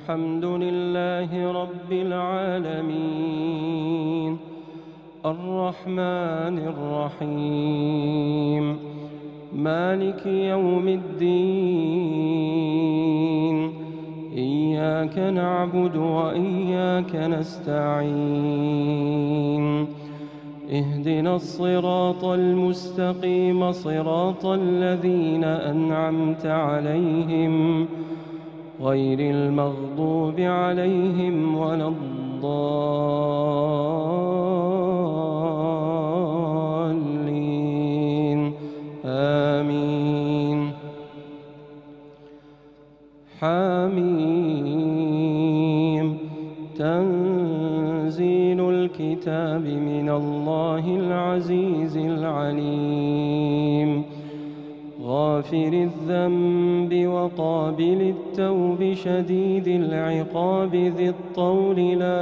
الحمد لله رب العالمين الرحمن الرحيم مالك يوم الدين إياك نعبد وإياك نستعين اهدنا الصراط المستقيم صراط الذين أنعمت عليهم غير المغضوب عليهم ولا الضالين آمين حميم تنزيل الكتاب من الله العزيز العليم غافر الذنب وقابل التوب شديد العقاب ذي الطول لا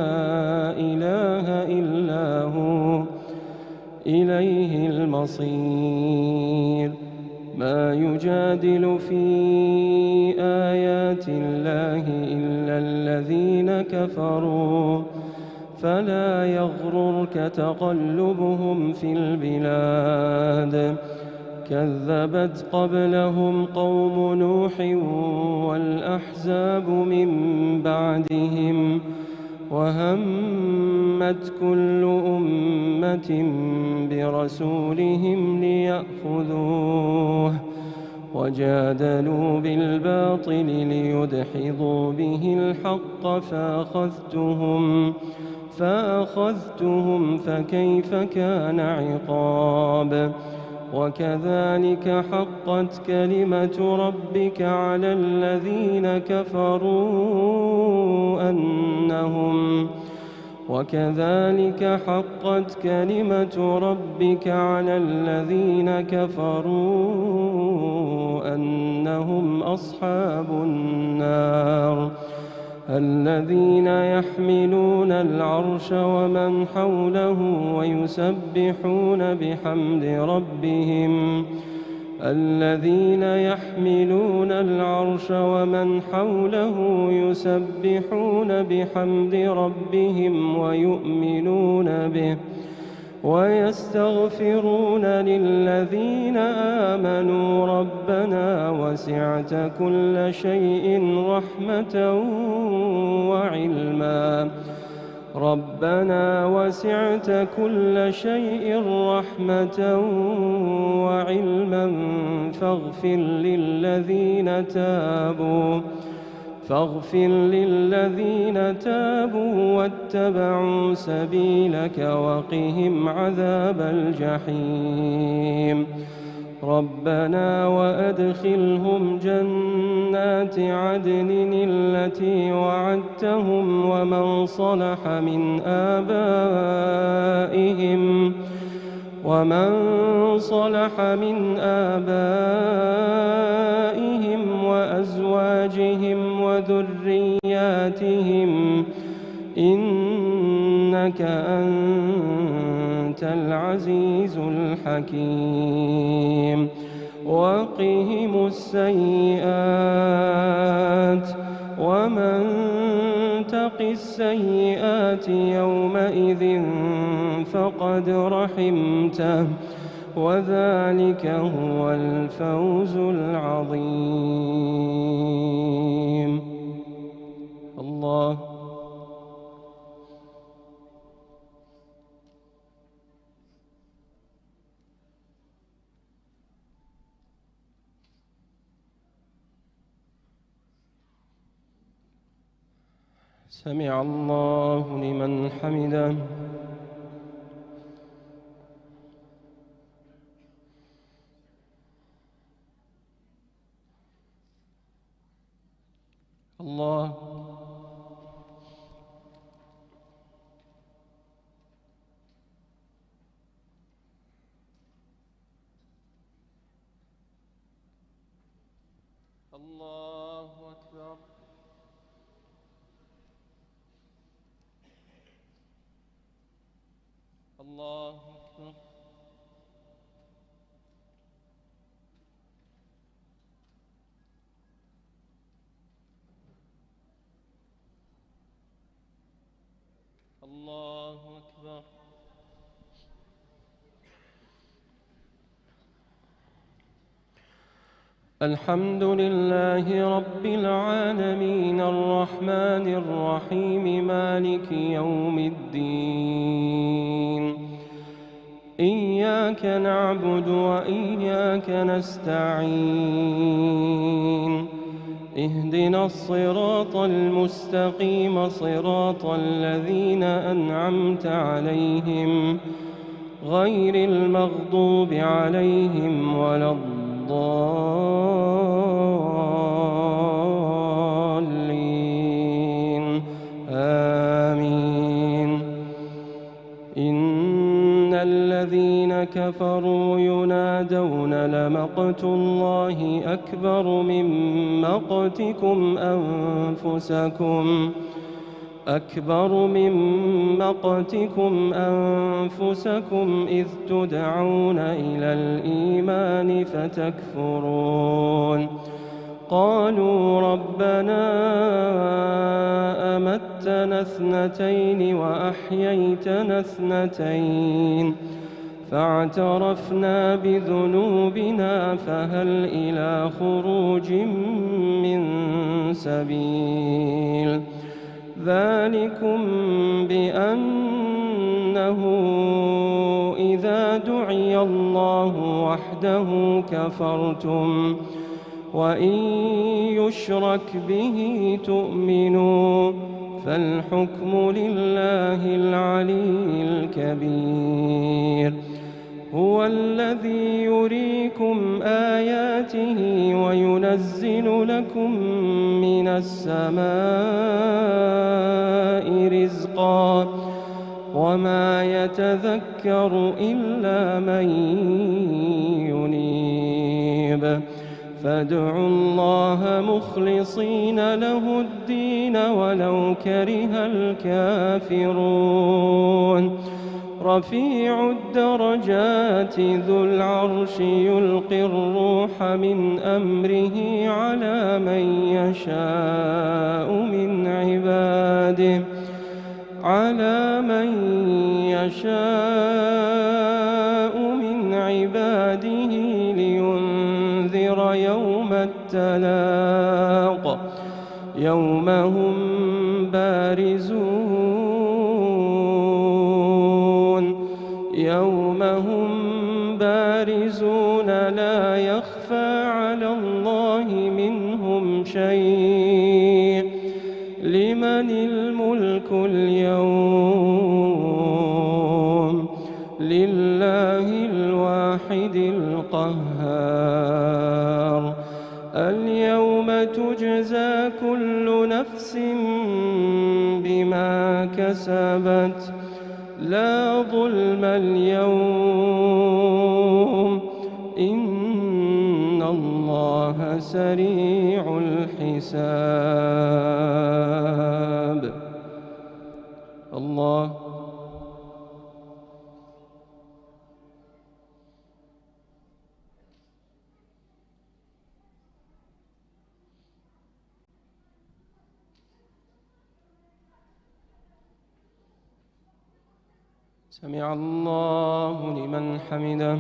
إله إلا هو إليه المصير ما يجادل في آيات الله إلا الذين كفروا فلا يغررك تقلبهم في البلاد كذبت قبلهم قوم نوح والأحزاب من بعدهم وهمت كل أمة برسولهم ليأخذوه وجادلوا بالباطل ليدحضوا به الحق فأخذتهم فكيف كان عقاب وكذلك حقت كلمة ربك على الذين كفروا أنهم أصحاب النار الذين يحملون العرش ومن حوله يسبحون بحمد ربهم ويؤمنون به ويستغفرون للذين آمنوا ربنا وسعت كل شيء رحمة وعلما فاغفر للذين تابوا واتبعوا سبيلك وقهم عذاب الجحيم ربنا وأدخلهم جنات عدن التي وعدتهم ومن صلح من آبائهم وأزواجهم وذرياتهم إنك أنت العزيز الحكيم وقهم السيئات ومن تق السيئات يومئذ فقد رحمته وذلك هو الفوز العظيم الله سمع الله لمن حمده الله الله أكبر الله أكبر الله أكبر. الحمد لله رب العالمين الرحمن الرحيم مالك يوم الدين. إياك نعبد وإياك نستعين. اهدنا الصراط المستقيم صراط الذين أنعمت عليهم غير المغضوب عليهم ولا الضالين آمين. إن الذين كفروا ينادون لمقت الله أكبر من مقتكم أنفسكم إذ تدعون إلى الإيمان فتكفرون. قالوا ربنا أمتنا اثنتين وأحييتنا اثنتين فاعترفنا بذنوبنا فهل إلى خروج من سبيل. ذلكم بأنه إذا دعي الله وحده كفرتم وإن يشرك به تؤمنوا فالحكم لله العلي الكبير. هو الذي يريكم آياته وينزل لكم من السماء رزقا وما يتذكر إلا من ينيب. فادعوا الله مخلصين له الدين ولو كره الكافرون. رفيع الدرجات ذو العرش يلقي الروح من أمره على من يشاء من عباده لينذر يوم التلاق يوم هم بارزون لا يخفى على الله منهم شيء. لمن الملك اليوم؟ لله الواحد القهار. اليوم تجزى كل نفس بما كسبت لا ظلم اليوم إن الله سريع الحساب. الله سمع الله لمن حمده.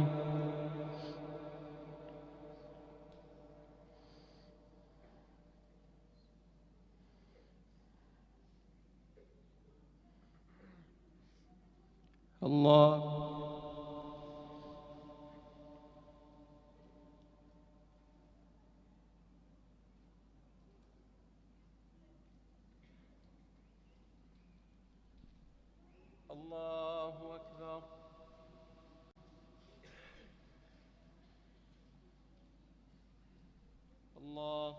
الله الله أكبر. الله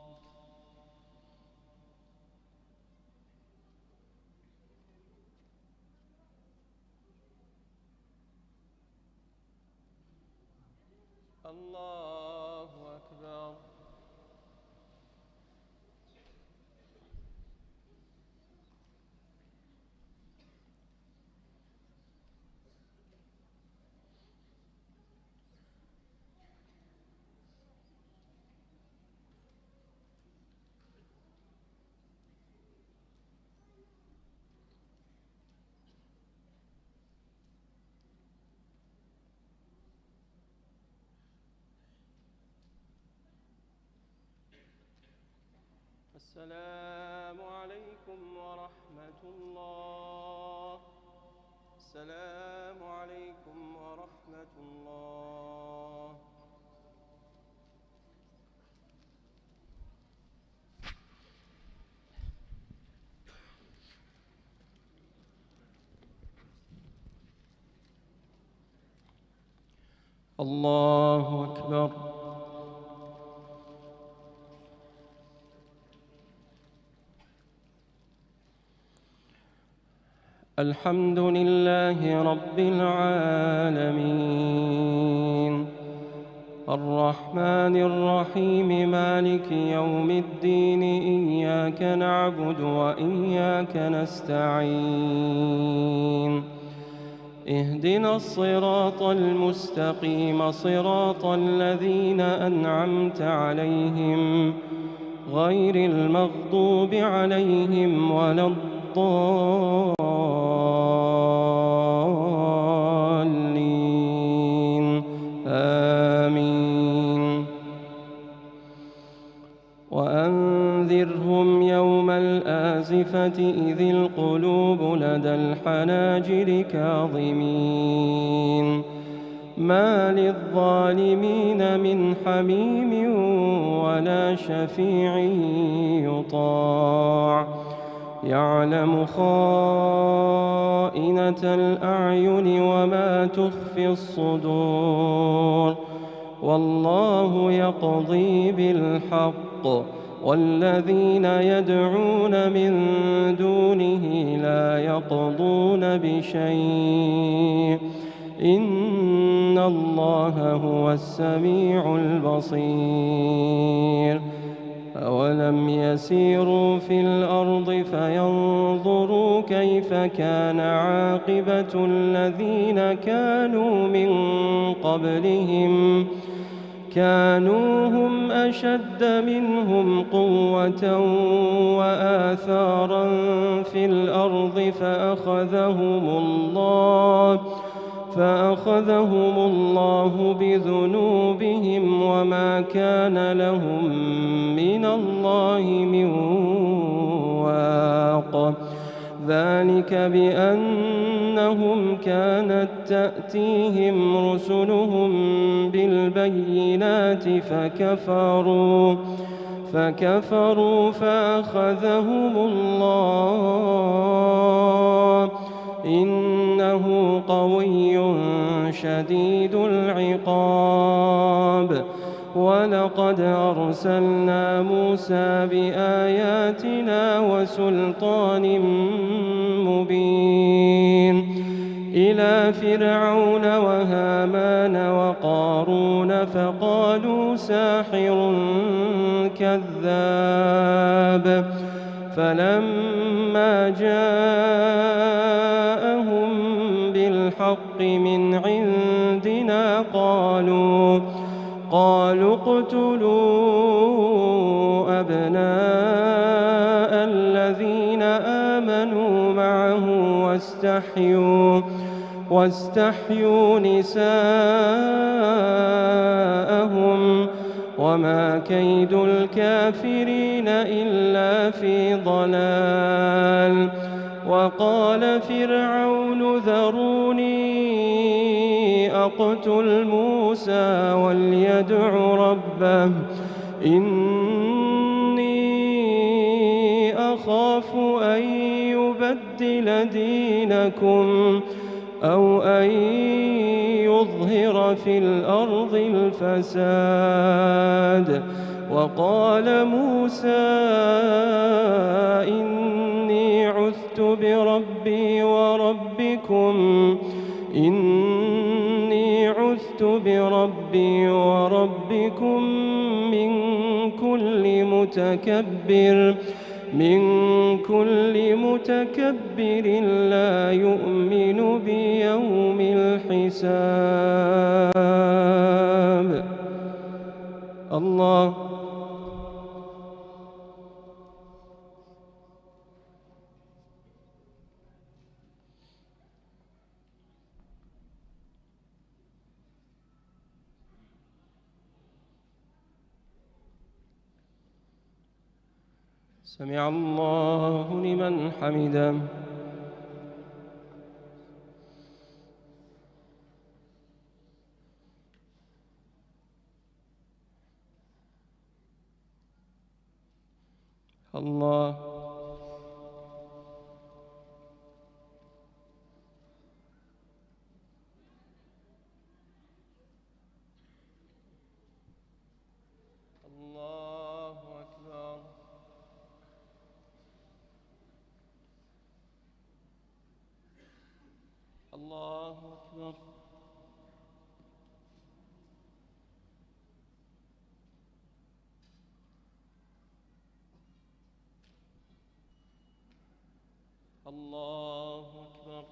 الله أكبر. السلام عليكم ورحمة الله. السلام عليكم ورحمة الله. الله أكبر. الحمد لله رب العالمين، الرحمن الرحيم، مالك يوم الدين، إياك نعبد وإياك نستعين، اهدنا الصراط المستقيم، صراط الذين أنعمت عليهم غير المغضوب عليهم ولا الضالين، آمين. وأنذرهم يوم الآزفة إذ القلوب لدى الحناجر كاظمين، ما للظالمين من حميم ولا شفيع يطاع، يعلم خائنة الأعين وما تخفي الصدور، والله يقضي بالحق، والذين يدعون من دونه لا يقضون بشيء، إن الله هو السميع البصير. أولم يسيروا في الأرض فينظروا كيف كان عاقبة الذين كانوا من قبلهم، كانوا هم أشد منهم قوة وآثارا في الأرض فأخذهم الله بذنوبهم وما كان لهم من الله من واق، ذلك بأنهم كانت تأتيهم رسلهم بالبينات فكفروا فأخذهم الله، إنه قوي شديد العقاب. ولقد أرسلنا موسى بآياتنا وسلطان مبين إلى فرعون وهامان وقارون فقالوا ساحر كذاب، فلما جاءهم بالحق من عندنا قالوا اقتلوا أبناء الذين آمنوا معه واستحيوا نساءهم، وما كيد الكافرين إلا في ضلال. وقال فرعون ذروني أقتل موسى وليدع ربه إني أخاف أن يبدل دينكم أو أن يظهر في الأرض الفساد. وقال موسى إني عذت بربي وربكم من كل متكبر لا يؤمن بيوم الحساب. الله. سمع الله لمن حمده. الله الله أكبر. الله أكبر. الله أكبر.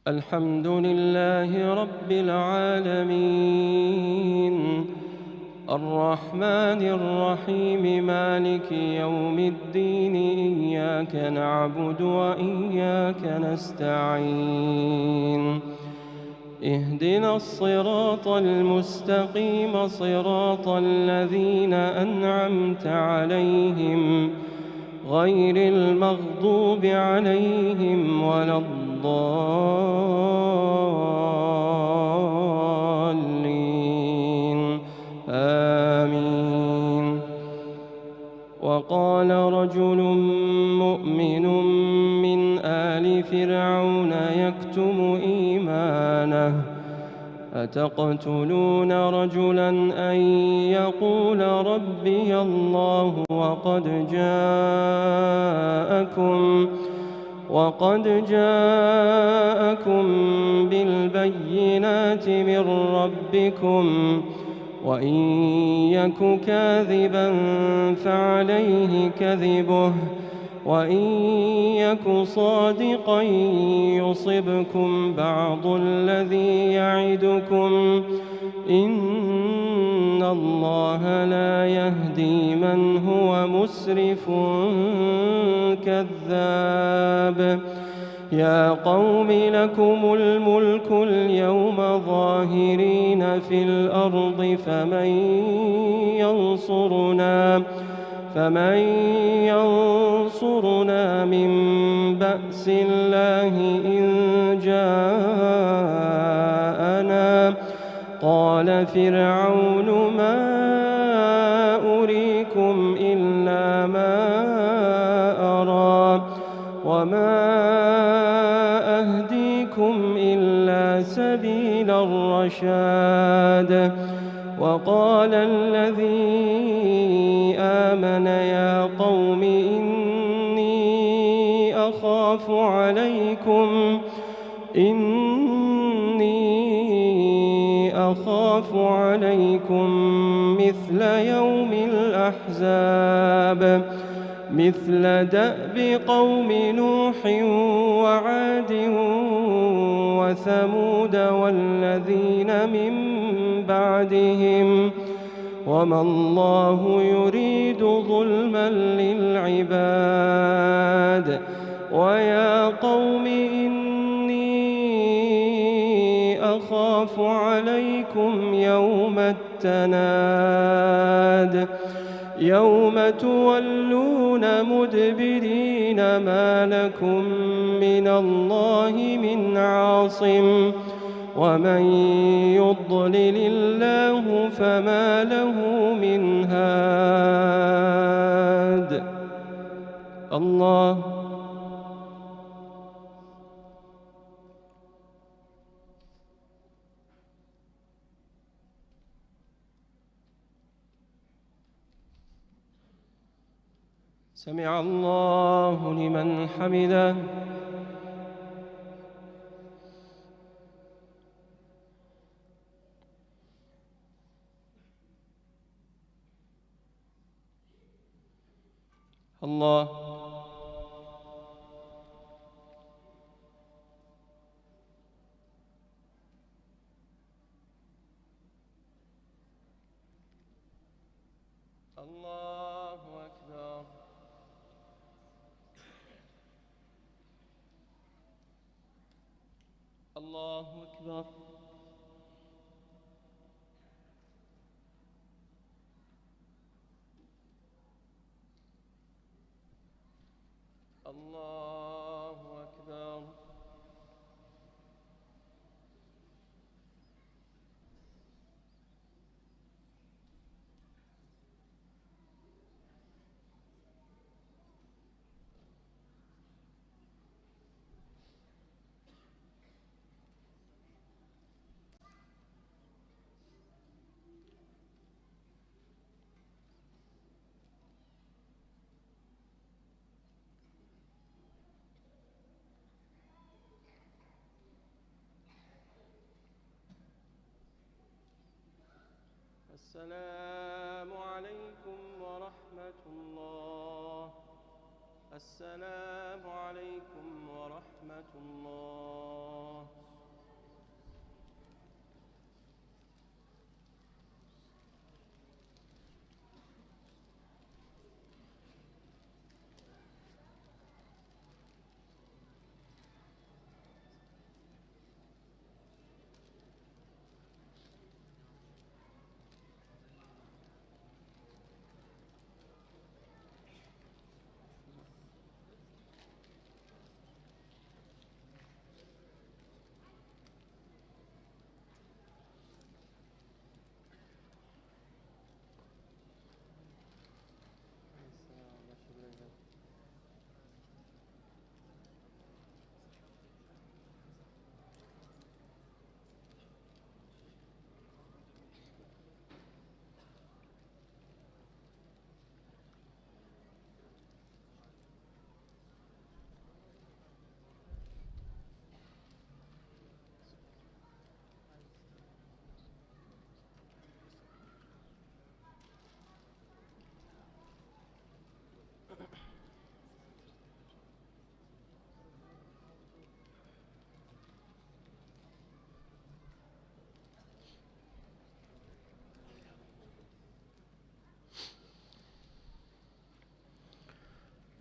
الحمد لله رب العالمين الرحمن الرحيم مالك يوم الدين إياك نعبد وإياك نستعين اهدنا الصراط المستقيم صراط الذين أنعمت عليهم غير المغضوب عليهم ولا الضالين آمين. وقال رجل مؤمن من آل فرعون يكتم إيمانه أتقتلون رجلا أن يقول ربي الله وقد جاءكم بالبينات من ربكم وإن يك كاذبا فعليه كذبه وإن يك صادقا يصبكم بعض الذي يعدكم إن الله لا يهدي من هو مسرف كذاب. يا قوم لكم الملك اليوم ظاهرين في الأرض فمن ينصرنا من بأس الله إن جاءنا. قال فرعون ما أريكم إلا ما أرى وما أهديكم إلا سبيل الرشاد. وقال الذي آمن يا قوم إني أخاف عليكم مثل يوم الأحزاب مثل دأب قوم نوح وعاد وثمود والذين من بعدهم وما الله يريد ظلما للعباد. ويا قوم إني أخاف عليكم يوم التناد يوم تولون مدبرين ما لكم من الله من عاصم ومن يضلل الله فما له من هاد. الله سمع الله لمن حمده. الله الله أكبر. الله أكبر. الله أكبر. السلام عليكم ورحمة الله. السلام عليكم ورحمة الله.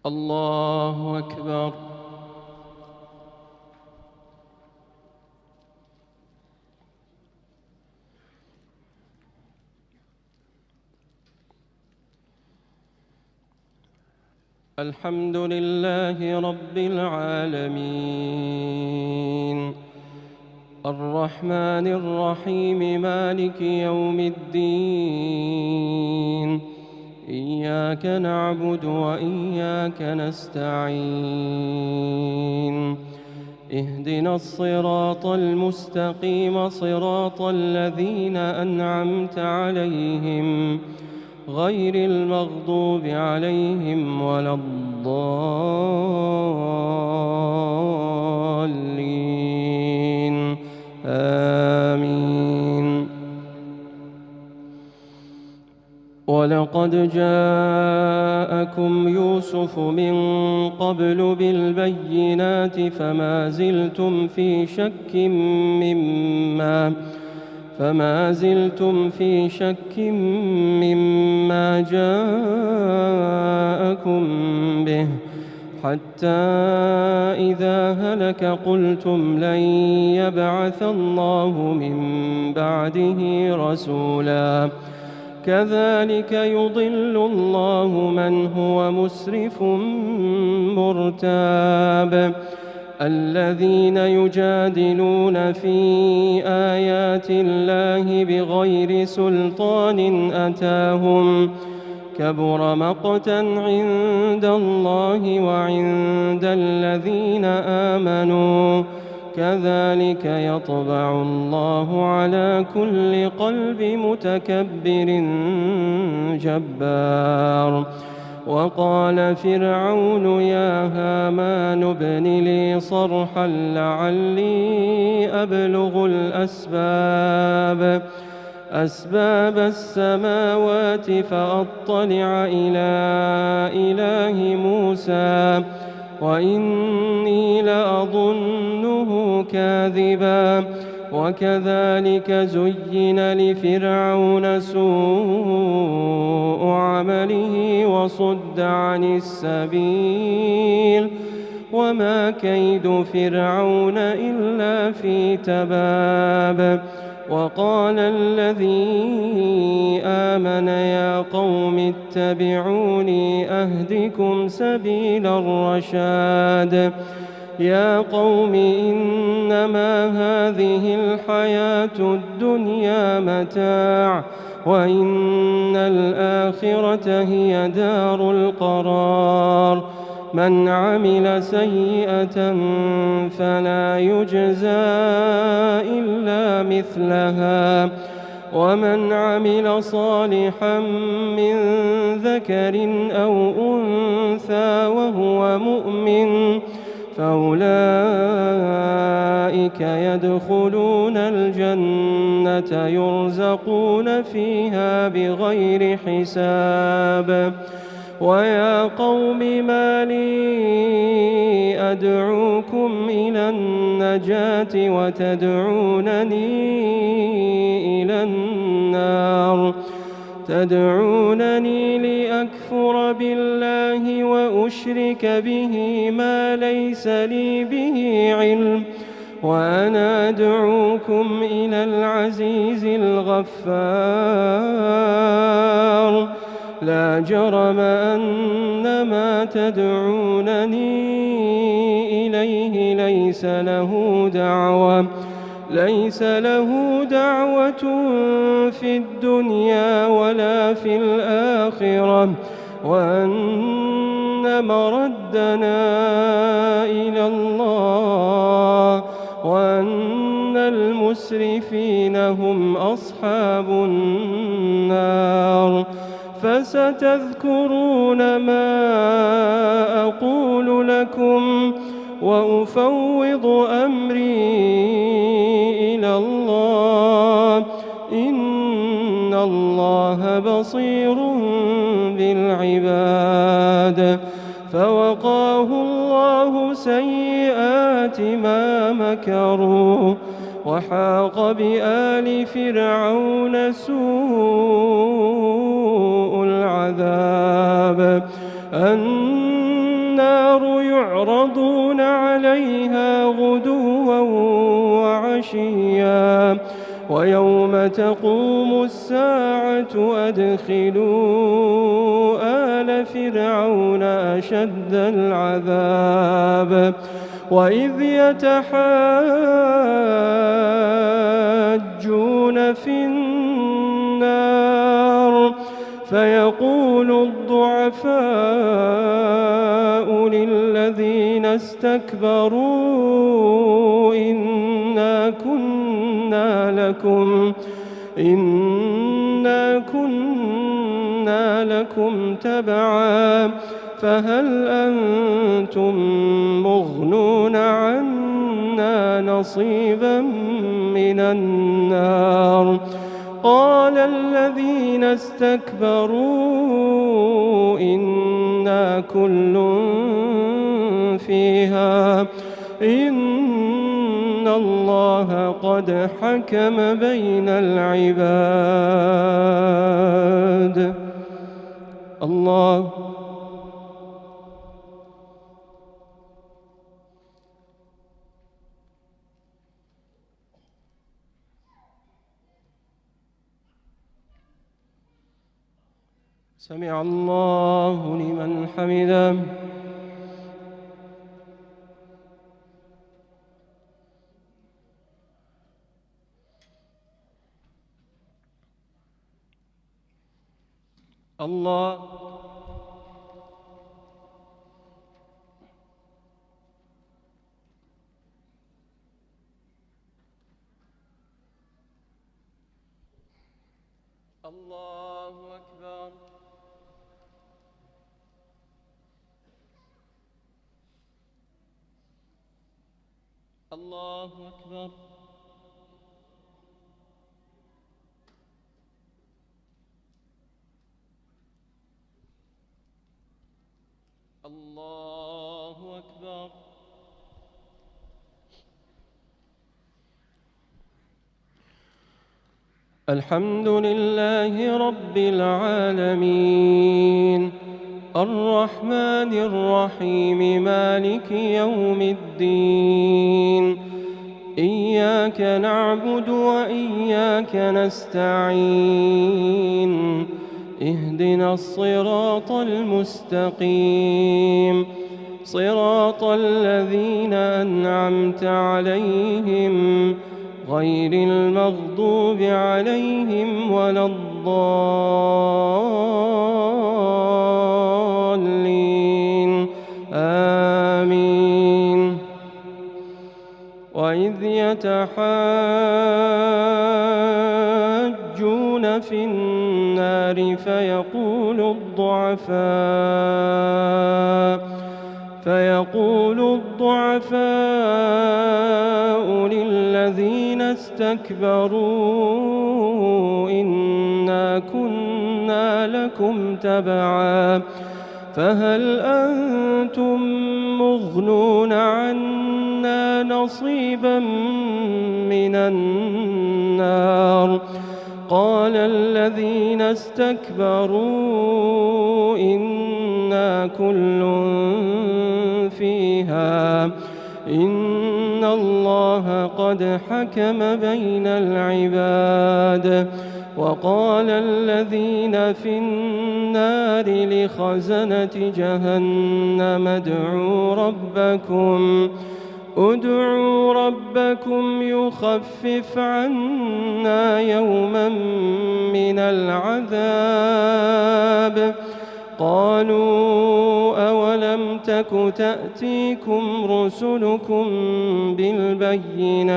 الله أكبر. الحمد لله رب العالمين، الرحمن الرحيم، مالك يوم الدين. إياك نعبد وإياك نستعين. اهدنا الصراط المستقيم، صراط الذين أنعمت عليهم غير المغضوب عليهم ولا الضالين. آمين. ولقد جاءكم يوسف من قبل بالبينات فما زلتم في شك مما جاءكم به، حتى إذا هلك قلتم لن يبعث الله من بعده رسولا. كذلك يضل الله من هو مسرف مرتاب. الذين يجادلون في آيات الله بغير سلطان أتاهم، كبر مقتا عند الله وعند الذين آمنوا. كذلك يطبع الله على كل قلب متكبر جبار. وقال فرعون يا هامان ابن لي صرحا لعلي أبلغ أسباب السماوات فأطلع إلى إله موسى وإني لأظنه كاذبا. وكذلك زين لفرعون سوء عمله وصد عن السبيل، وما كيد فرعون إلا في تباب. وقال الذي آمن يا قوم اتبعوني أهدكم سبيل الرشاد يا قوم إنما هذه الحياة الدنيا متاع وإن الآخرة هي دار القرار من عمل سيئة فلا يجزى إلا مثلها ومن عمل صالحا من ذكر أو أنثى وهو مؤمن فأولئك يدخلون الجنة يرزقون فيها بغير حساب ويا قوم ما لي أدعوكم إلى النجاة وتدعونني إلى النار تدعونني لأكفر بالله وأشرك به ما ليس لي به علم وأنا أدعوكم إلى العزيز الغفار لا جرم أن ما تدعونني إليه ليس له دعوة في الدنيا ولا في الآخرة وأن مردنا إلى الله وأن المسرفين هم أصحاب النار فستذكرون ما أقول لكم وأفوض أمري إلى الله إن الله بصير بالعباد فوقاه الله سيئات ما مكروا وحاق بآل فرعون سوء العذاب النار يعرضون عليها غدوا وعشيا ويوم تقوم الساعة أدخلوا آل فرعون أشد العذاب وإذ يتحاجون في النار فيقول الضعفاء للذين استكبروا إنا كنا لكم تبعا فهل أنتم مغنون عنا نصيبا من النار قال الذين استكبروا إنا كل فيها إن الله قد حكم بين العباد الله سمع الله لمن حمده الله الله أكبر الله أكبر الله أكبر الحمد لله رب العالمين الرحمن الرحيم مالك يوم الدين إياك نعبد وإياك نستعين اهدنا الصراط المستقيم صراط الذين أنعمت عليهم غير المغضوب عليهم ولا الضالين آمين. وإذ يتحاجون في النار فيقول الضعفاء للذين استكبروا إنا كنا لكم تبعا فهل أنتم مغنون عنا نصيبا من النار قال الذين استكبروا إنا كل فيها إن الله قد حكم بين العباد. وقال الذين في النار لخزنة جهنم ادعوا ربكم يخفف عنا يوما من العذاب قالوا أولم تك تأتيكم رسلكم بالبينات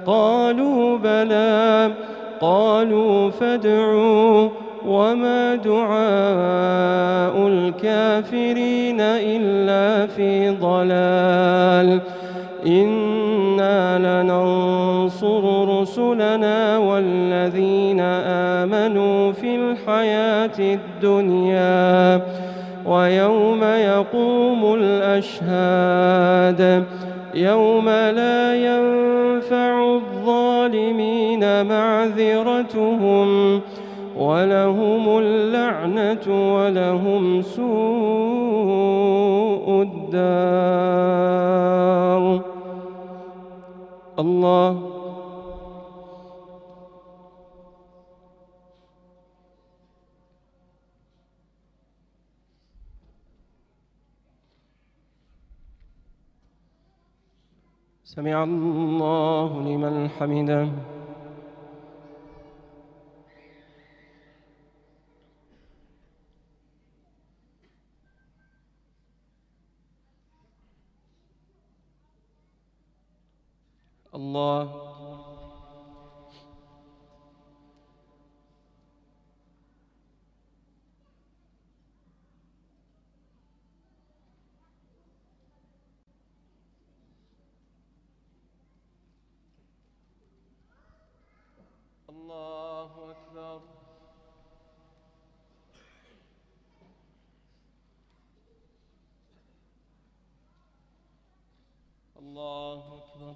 قالوا بلى قالوا فادعوا وما دعاء الكافرين إلا في ضلال إنا لننصر رسلنا والذين آمنوا في الحياة الدنيا ويوم يقوم الأشهاد يوم لا ينفع الظالمين معذرتهم ولهم اللعنة ولهم سوء الدار. الله سمع الله لمن حمده. الله الله أكبر. الله أكبر.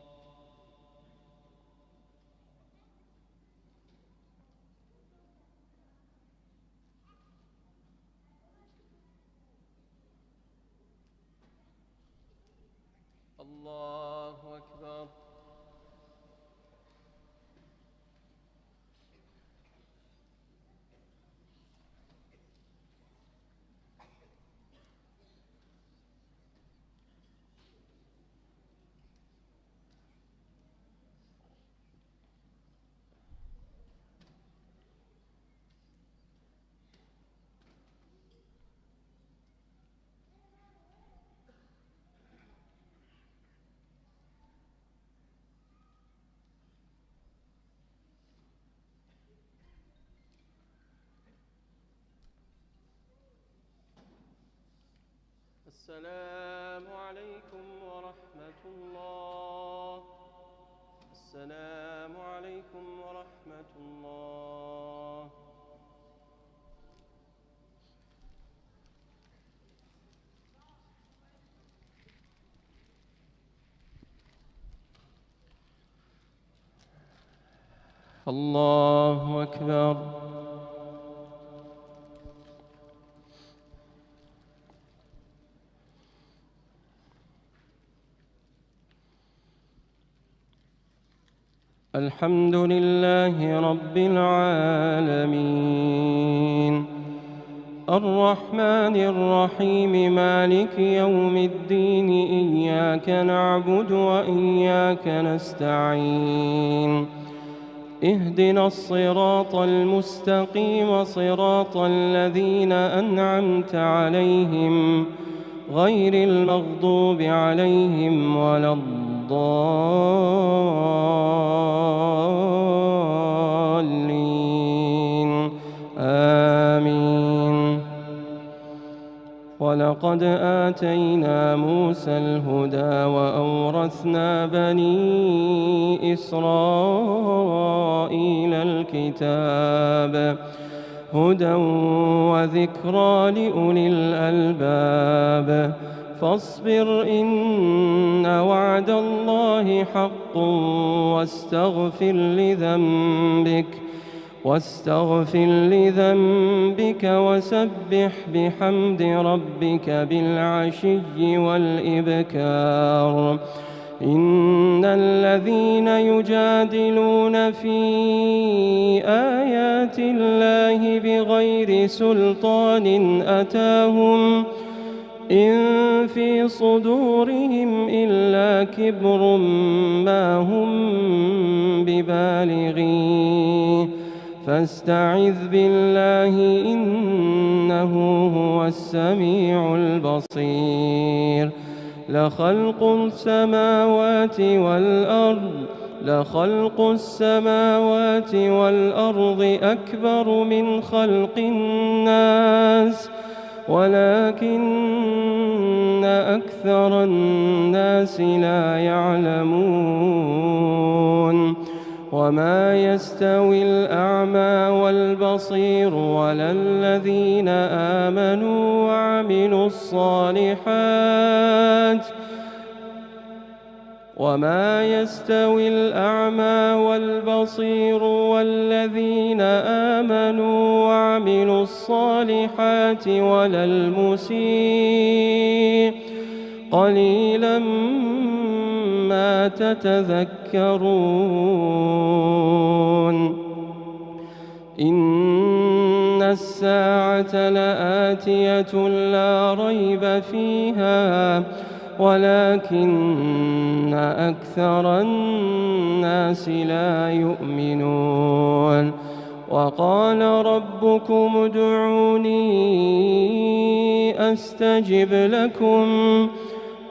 الله أكبر. السلام عليكم ورحمة الله. السلام عليكم ورحمة الله. الله أكبر. الحمد لله رب العالمين الرحمن الرحيم مالك يوم الدين إياك نعبد وإياك نستعين اهدنا الصراط المستقيم صراط الذين أنعمت عليهم غير المغضوب عليهم ولا الضالين آمين. ولقد آتينا موسى الهدى وأورثنا بني إسرائيل الكتاب هدى وذكرى لأولي الألباب فاصبر إن وعد الله حق واستغفر لذنبك وسبح بحمد ربك بالعشي والإبكار إن الذين يجادلون في آيات الله بغير سلطان أتاهم إن في صدورهم إلا كبر ما هم ببالغيه فاستعذ بالله إنه هو السميع البصير لخلق السماوات والأرض أكبر من خلق الناس ولكن أكثر الناس لا يعلمون وما يستوي الأعمى والبصير ولا الذين آمنوا وعملوا الصالحات ولا المسيء قليلا ما تتذكرون إن الساعة لآتية لا ريب فيها ولكن أكثر الناس لا يؤمنون وقال ربكم ادعوني أستجب لكم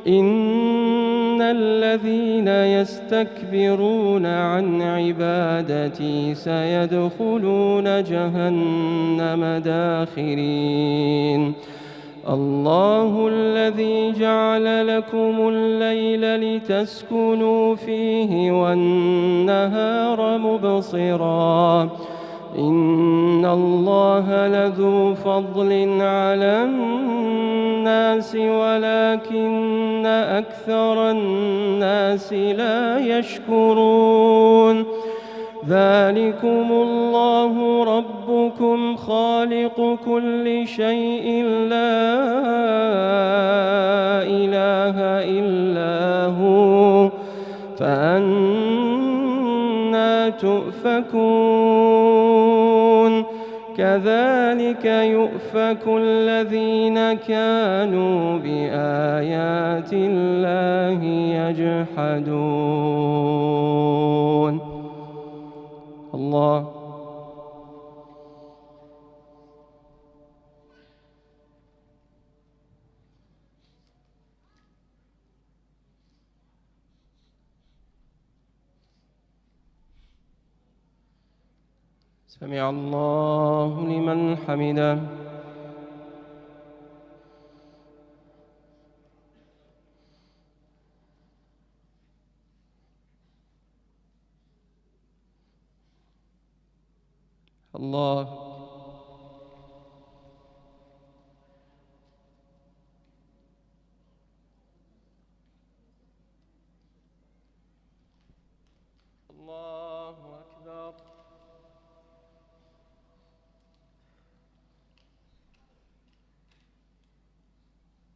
إن الذين يستكبرون عن عبادتي سيدخلون جهنم داخرين الله الذي جعل لكم الليل لتسكنوا فيه والنهار مبصرا إن الله لذو فضل على الناس ولكن أكثر الناس لا يشكرون ذلكم الله ربكم خالق كل شيء لا إله إلا هو فأنى تؤفكون كذلك يؤفك الذين كانوا بآيات الله يجحدون الله سمع الله لمن حمده الله الله أكبر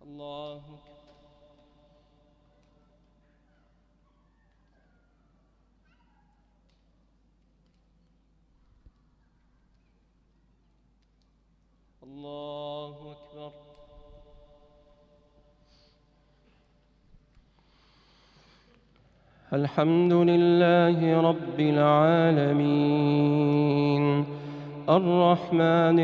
الله أكبر الله الحمد لله رب العالمين، الرحمن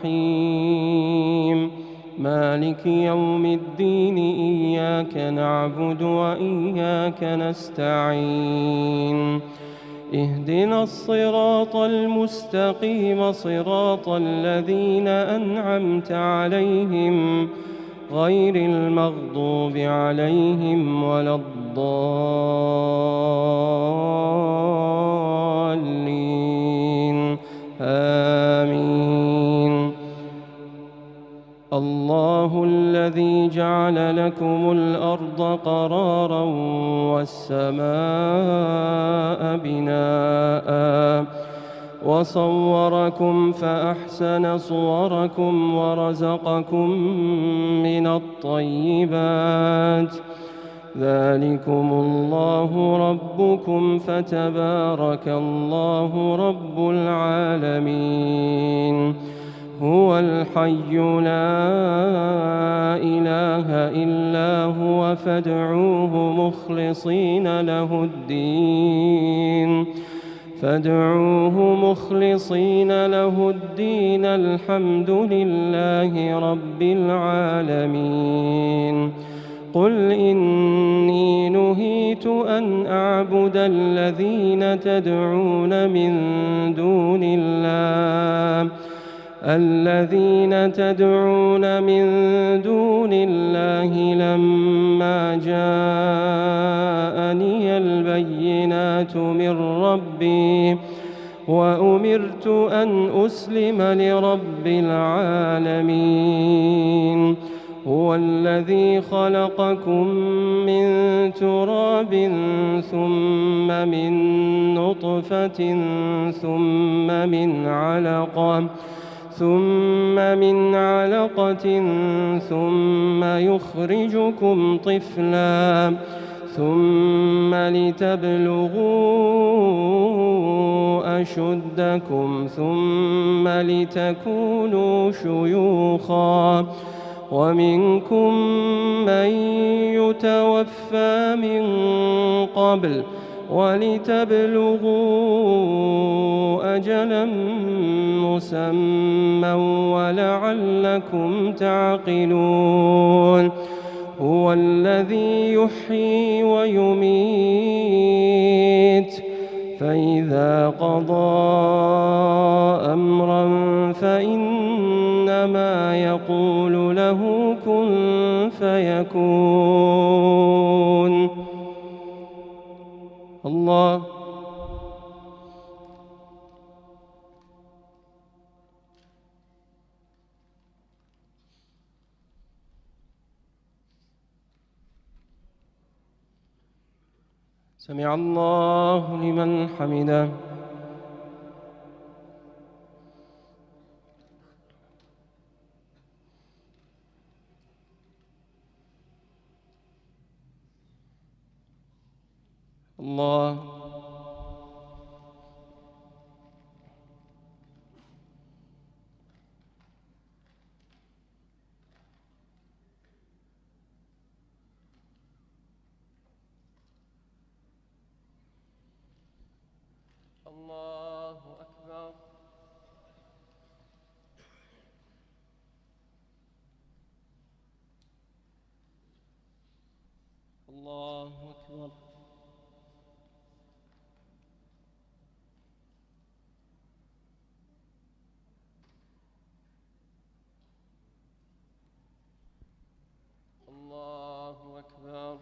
الرحيم، مالك يوم الدين. إياك نعبد وإياك نستعين. اهدنا الصراط المستقيم، صراط الذين أنعمت عليهم غير المغضوب عليهم ولا الضالين. آمين. الله الذي جعل لكم الأرض قرارا والسماء بناء وصوركم فأحسن صوركم ورزقكم من الطيبات. ذلكم الله ربكم فتبارك الله رب العالمين. هو الحي لا إله إلا هو فادعوه مخلصين له الدين. الحمد لله رب العالمين. قل إني نهيت أن أعبد الذين تدعون من دون الله لما جاءني البينات من ربي وأمرت أن أسلم لرب العالمين. هو الذي خلقكم من تراب ثم من نطفة ثم من علقة ثم يخرجكم طفلا ثم لتبلغوا أشدكم ثم لتكونوا شيوخا ومنكم من يتوفى من قبل ولتبلغوا أجلا مسمى ولعلكم تعقلون. هو الذي يحيي ويميت فإذا قضى أمرا فإنما يقول له كن فيكون. الله سمع الله لمن حمده. الله الله أكبر. الله أكبر. الله أكبر.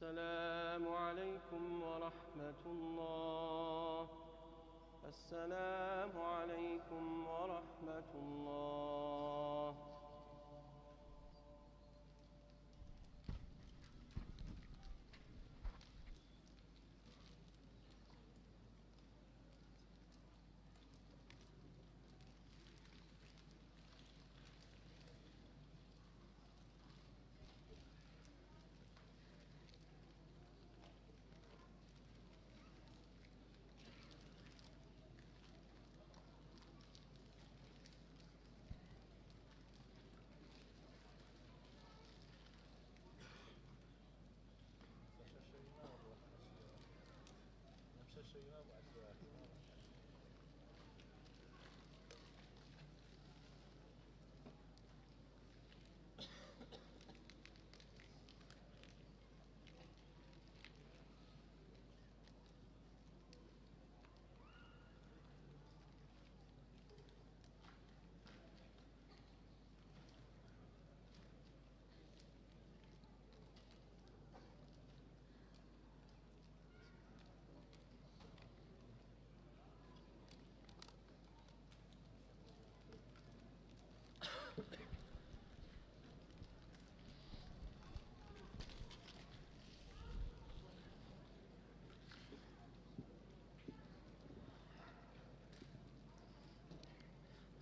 السلام عليكم ورحمة الله. السلام عليكم ورحمة الله.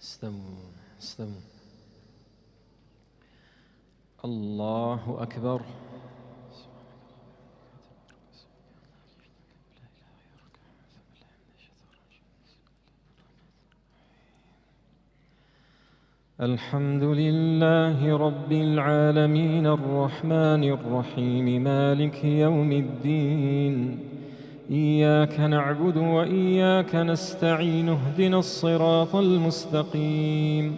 استووا. الله أكبر. الحمد لله رب العالمين الرحمن الرحيم مالك يوم الدين، إياك نعبد وإياك نستعين، اهدنا الصراط المستقيم،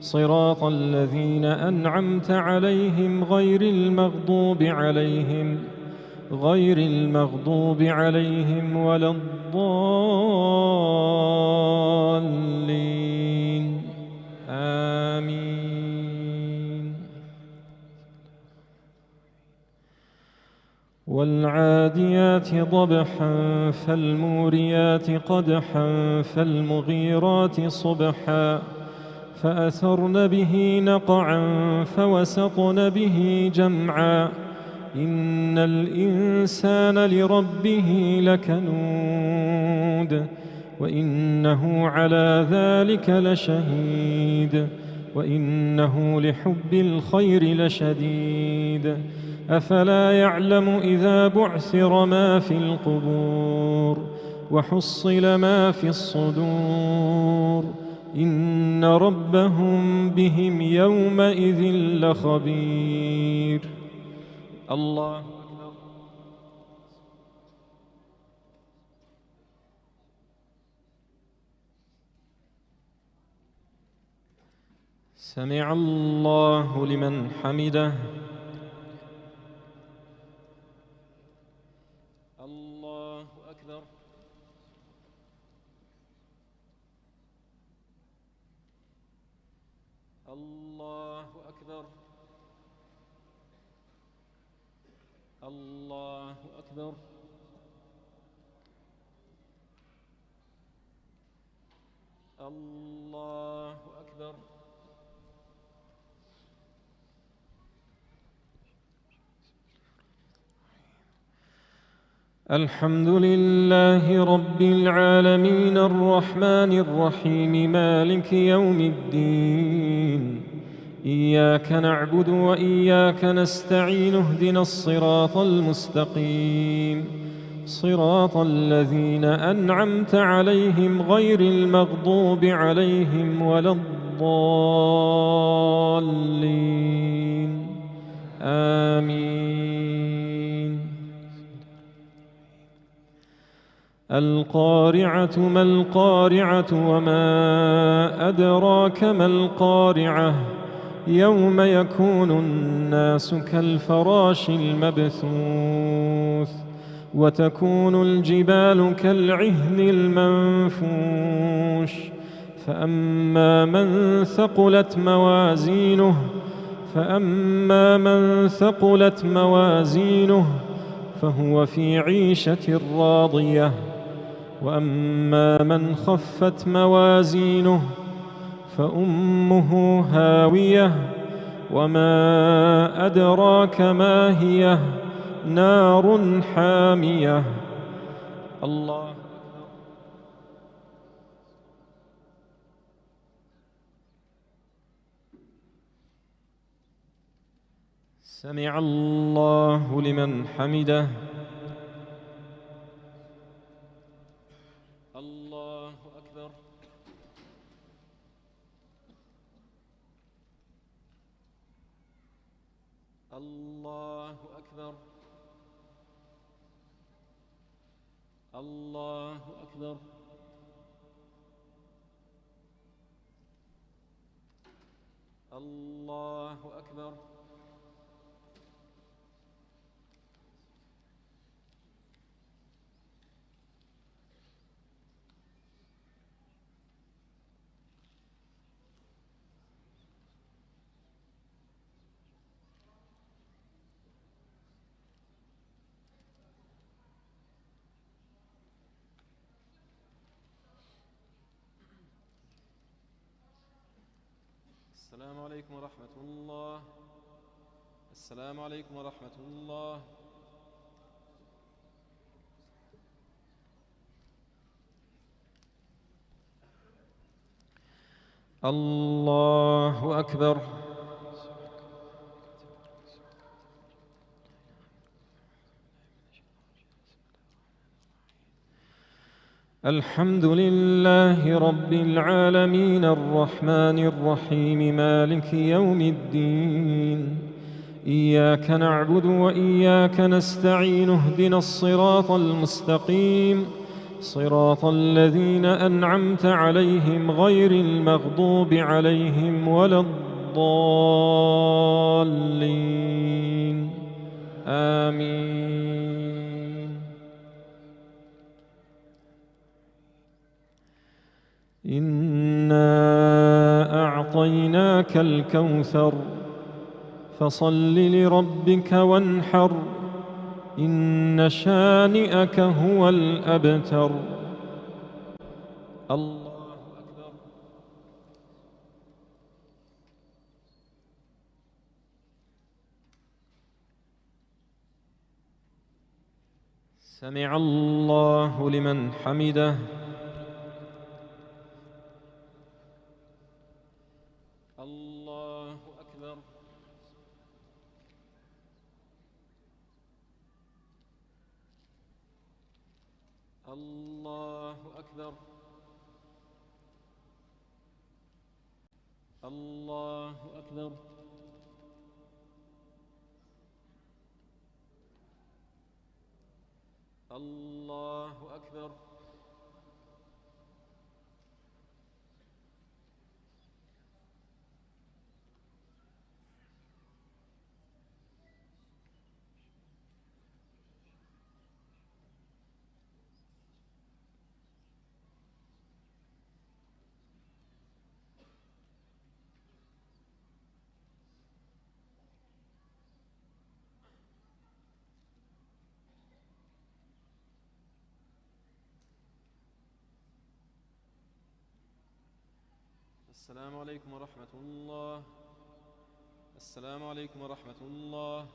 صراط الذين أنعمت عليهم غير المغضوب عليهم ولا الضالين، آمين. والعاديات ضبحا فالموريات قدحا فالمغيرات صبحا فأثرن به نقعا فوسطن به جمعا إن الإنسان لربه لكنود وإنه على ذلك لشهيد وإنه لحب الخير لشديد أفلا يعلم إذا بعثر ما في القبور وحصل ما في الصدور إن ربهم بهم يومئذ لخبير. الله أكبر. سمع الله لمن حمده. الله أكبر. الله أكبر. الله أكبر. الله أكبر. الحمد لله رب العالمين الرحمن الرحيم مالك يوم الدين، إياك نعبد وإياك نستعين، اهدنا الصراط المستقيم، صراط الذين أنعمت عليهم غير المغضوب عليهم ولا الضالين، آمين. القارعة ما القارعة وما أدراك ما القارعة يوم يكون الناس كالفراش المبثوث وتكون الجبال كالعهن المنفوش فأما من ثقلت موازينه فهو في عيشة راضية وأما من خفت موازينه فأمه هاوية وما أدراك ما هي نار حامية. الله سمع الله لمن حمده. الله أكبر. الله أكبر. الله أكبر. الله أكبر. السلام عليكم ورحمة الله. السلام عليكم ورحمة الله. الله أكبر. الحمد لله رب العالمين الرحمن الرحيم مالك يوم الدين. إياك نعبد وإياك نستعين اهدنا الصراط المستقيم صراط الذين أنعمت عليهم غير المغضوب عليهم ولا الضالين آمين. إنا أعطيناك الكوثر فصل لربك وانحر إن شانئك هو الأبتر. الله أكبر. سمع الله لمن حمده. الله أكبر. الله أكبر. الله أكبر. الله أكبر. السلام عليكم ورحمة الله. السلام عليكم ورحمة الله.